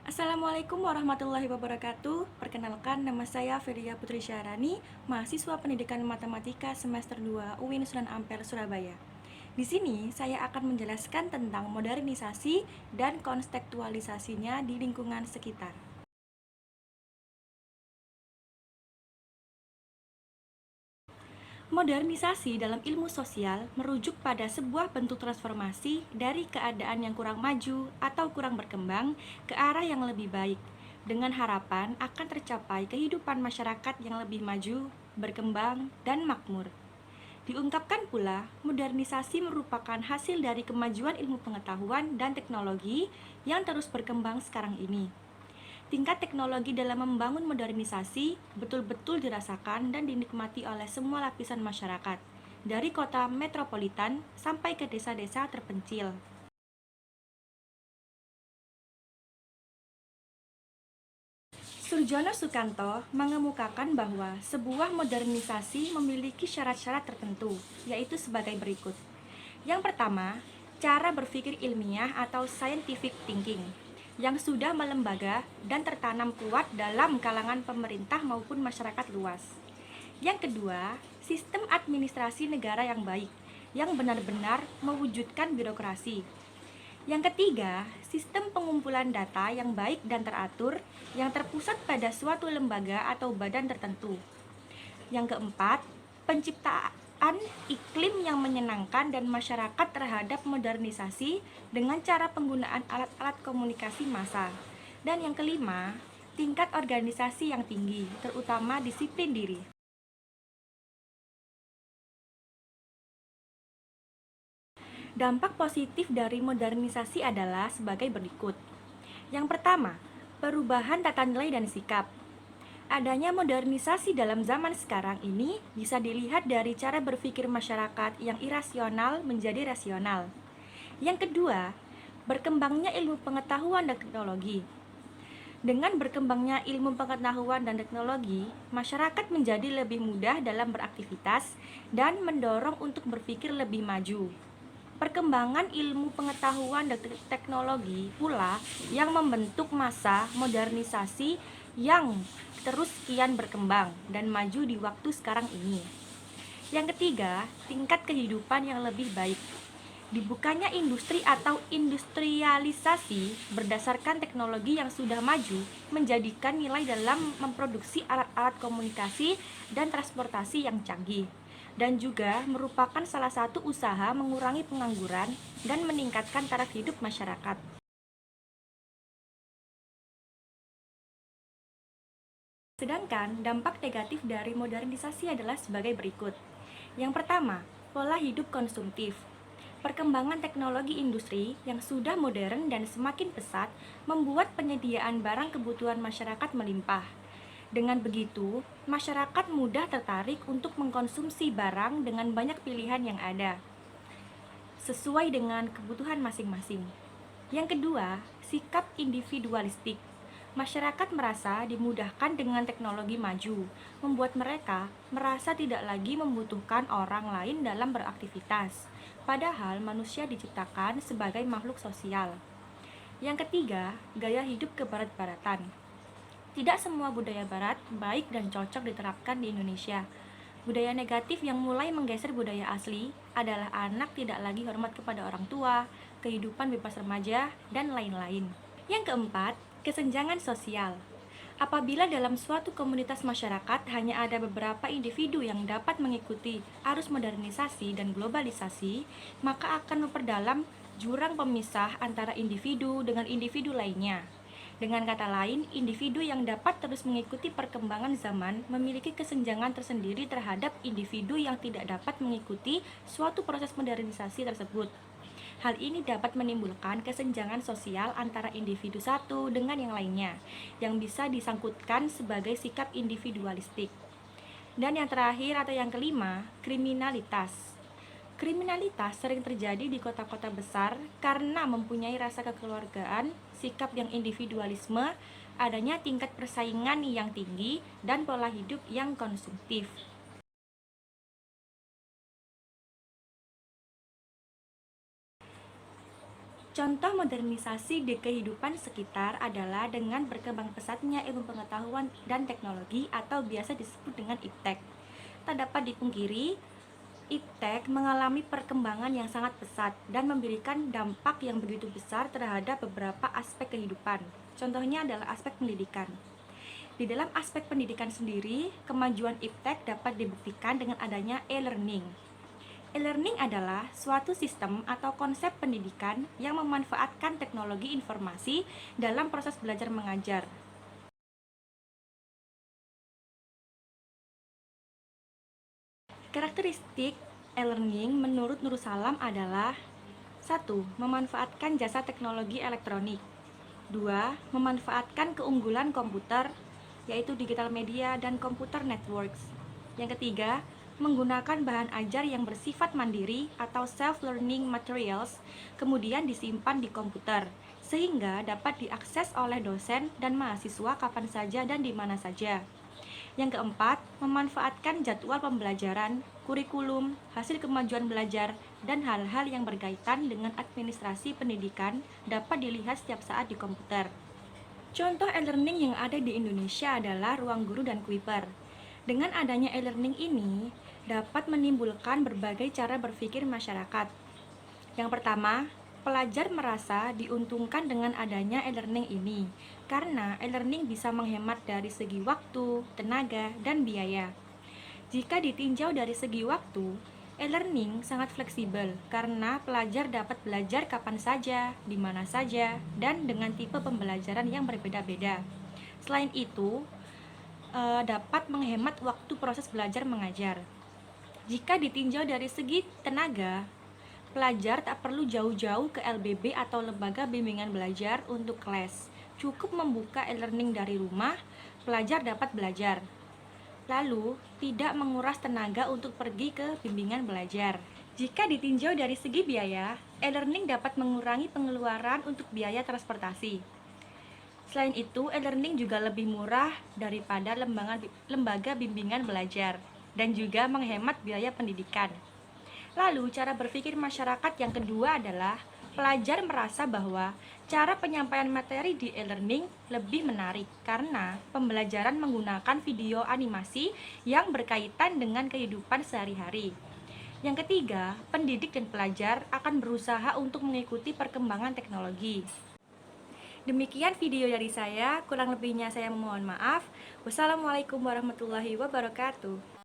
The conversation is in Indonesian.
Assalamualaikum warahmatullahi wabarakatuh. Perkenalkan, nama saya Fedia Putri Syahrani, mahasiswa Pendidikan Matematika semester 2 UIN Sunan Ampel, Surabaya. Di sini saya akan menjelaskan tentang modernisasi dan kontekstualisasinya di lingkungan sekitar. Modernisasi dalam ilmu sosial merujuk pada sebuah bentuk transformasi dari keadaan yang kurang maju atau kurang berkembang ke arah yang lebih baik, dengan harapan akan tercapai kehidupan masyarakat yang lebih maju, berkembang, dan makmur. Diungkapkan pula, modernisasi merupakan hasil dari kemajuan ilmu pengetahuan dan teknologi yang terus berkembang sekarang ini. Tingkat teknologi dalam membangun modernisasi betul-betul dirasakan dan dinikmati oleh semua lapisan masyarakat, dari kota metropolitan sampai ke desa-desa terpencil. Surjono Sukanto mengemukakan bahwa sebuah modernisasi memiliki syarat-syarat tertentu, yaitu sebagai berikut. Yang pertama, cara berpikir ilmiah atau scientific thinking yang sudah melembaga dan tertanam kuat dalam kalangan pemerintah maupun masyarakat luas. Yang kedua, sistem administrasi negara yang baik, yang benar-benar mewujudkan birokrasi. Yang ketiga, sistem pengumpulan data yang baik dan teratur, yang terpusat pada suatu lembaga atau badan tertentu. Yang keempat, penciptaan iklim yang menyenangkan dan masyarakat terhadap modernisasi dengan cara penggunaan alat-alat komunikasi massa. Dan yang kelima, tingkat organisasi yang tinggi, terutama disiplin diri. Dampak positif dari modernisasi adalah sebagai berikut. Yang pertama, perubahan tata nilai dan sikap. Adanya modernisasi dalam zaman sekarang ini bisa dilihat dari cara berpikir masyarakat yang irasional menjadi rasional. Yang kedua, berkembangnya ilmu pengetahuan dan teknologi. Dengan berkembangnya ilmu pengetahuan dan teknologi, masyarakat menjadi lebih mudah dalam beraktivitas dan mendorong untuk berpikir lebih maju. Perkembangan ilmu pengetahuan dan teknologi pula yang membentuk masa modernisasi yang terus kian berkembang dan maju di waktu sekarang ini. Yang ketiga, tingkat kehidupan yang lebih baik. Dibukanya industri atau industrialisasi berdasarkan teknologi yang sudah maju menjadikan nilai dalam memproduksi alat-alat komunikasi dan transportasi yang canggih, dan juga merupakan salah satu usaha mengurangi pengangguran dan meningkatkan taraf hidup masyarakat. Sedangkan dampak negatif dari modernisasi adalah sebagai berikut. Yang pertama, pola hidup konsumtif. Perkembangan teknologi industri yang sudah modern dan semakin pesat membuat penyediaan barang kebutuhan masyarakat melimpah. Dengan begitu, masyarakat mudah tertarik untuk mengkonsumsi barang dengan banyak pilihan yang ada, sesuai dengan kebutuhan masing-masing. Yang kedua, sikap individualistik. Masyarakat merasa dimudahkan dengan teknologi maju, membuat mereka merasa tidak lagi membutuhkan orang lain dalam beraktivitas, padahal manusia diciptakan sebagai makhluk sosial. Yang ketiga, gaya hidup kebarat-baratan. Tidak semua budaya barat baik dan cocok diterapkan di Indonesia. Budaya negatif yang mulai menggeser budaya asli adalah anak tidak lagi hormat kepada orang tua, kehidupan bebas remaja, dan lain-lain. Yang keempat, kesenjangan sosial. Apabila dalam suatu komunitas masyarakat hanya ada beberapa individu yang dapat mengikuti arus modernisasi dan globalisasi, maka akan memperdalam jurang pemisah antara individu dengan individu lainnya. Dengan kata lain, individu yang dapat terus mengikuti perkembangan zaman memiliki kesenjangan tersendiri terhadap individu yang tidak dapat mengikuti suatu proses modernisasi tersebut. Hal ini dapat menimbulkan kesenjangan sosial antara individu satu dengan yang lainnya, yang bisa disangkutkan sebagai sikap individualistik. Dan yang terakhir atau yang kelima, kriminalitas. Kriminalitas sering terjadi di kota-kota besar karena mempunyai rasa kekeluargaan, sikap yang individualisme, adanya tingkat persaingan yang tinggi, dan pola hidup yang konsumtif. Contoh modernisasi di kehidupan sekitar adalah dengan berkembang pesatnya ilmu pengetahuan dan teknologi atau biasa disebut dengan iptek. Tak dapat dipungkiri, iptek mengalami perkembangan yang sangat pesat dan memberikan dampak yang begitu besar terhadap beberapa aspek kehidupan. Contohnya adalah aspek pendidikan. Di dalam aspek pendidikan sendiri, kemajuan iptek dapat dibuktikan dengan adanya e-learning. E-learning adalah suatu sistem atau konsep pendidikan yang memanfaatkan teknologi informasi dalam proses belajar mengajar. Karakteristik e-learning menurut Nur Salam adalah: 1. Memanfaatkan jasa teknologi elektronik. 2. Memanfaatkan keunggulan komputer, yaitu digital media dan computer networks. Yang ketiga, menggunakan bahan ajar yang bersifat mandiri atau self-learning materials, kemudian disimpan di komputer, sehingga dapat diakses oleh dosen dan mahasiswa kapan saja dan di mana saja. Yang keempat, memanfaatkan jadwal pembelajaran, kurikulum, hasil kemajuan belajar, dan hal-hal yang berkaitan dengan administrasi pendidikan dapat dilihat setiap saat di komputer. Contoh e-learning yang ada di Indonesia adalah Ruang Guru dan Kuiper. Dengan adanya e-learning ini, dapat menimbulkan berbagai cara berpikir masyarakat. Yang pertama, pelajar merasa diuntungkan dengan adanya e-learning ini, karena e-learning bisa menghemat dari segi waktu, tenaga, dan biaya. Jika ditinjau dari segi waktu, e-learning sangat fleksibel karena pelajar dapat belajar kapan saja, di mana saja, dan dengan tipe pembelajaran yang berbeda-beda. Selain itu, dapat menghemat waktu proses belajar mengajar. Jika ditinjau dari segi tenaga, pelajar tak perlu jauh-jauh ke LBB atau lembaga bimbingan belajar untuk les. Cukup membuka e-learning dari rumah, pelajar dapat belajar. Lalu, tidak menguras tenaga untuk pergi ke bimbingan belajar. Jika ditinjau dari segi biaya, e-learning dapat mengurangi pengeluaran untuk biaya transportasi. Selain itu, e-learning juga lebih murah daripada lembaga bimbingan belajar dan juga menghemat biaya pendidikan. Lalu, cara berpikir masyarakat yang kedua adalah pelajar merasa bahwa cara penyampaian materi di e-learning lebih menarik karena pembelajaran menggunakan video animasi yang berkaitan dengan kehidupan sehari-hari. Yang ketiga, pendidik dan pelajar akan berusaha untuk mengikuti perkembangan teknologi. Demikian video dari saya, kurang lebihnya saya memohon maaf. Wassalamualaikum warahmatullahi wabarakatuh.